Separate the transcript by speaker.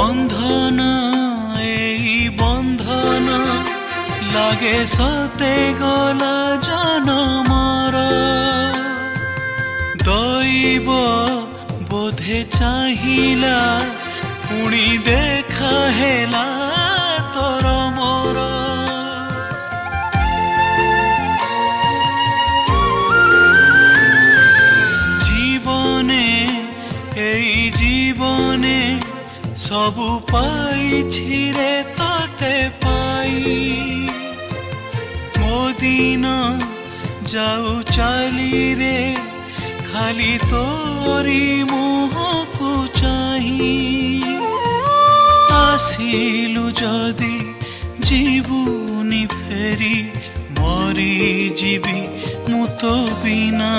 Speaker 1: বন্ধন এই বন্ধন লাগে সতে গলা জনমর দৈব ବୋଧେ ଚାହିଁଲା ପୁଣି ଦେଖା ହେଲା ତୋର ମୋର ଜୀବନେ ଏଇ ଜୀବନେ ସବୁ ପାଇଛି ରେ ତତେ ପାଇ ମୋ ଦିନ ଯାଉ ଚାଲି ରେ ଖାଲି ତୋରି ମୁହଁକୁ ଚାହିଁ ଆସିଲୁ ଯଦି ଯିବୁନି ଫେରି ମରିଯିବି ମୁଁ ତୋ ବିନା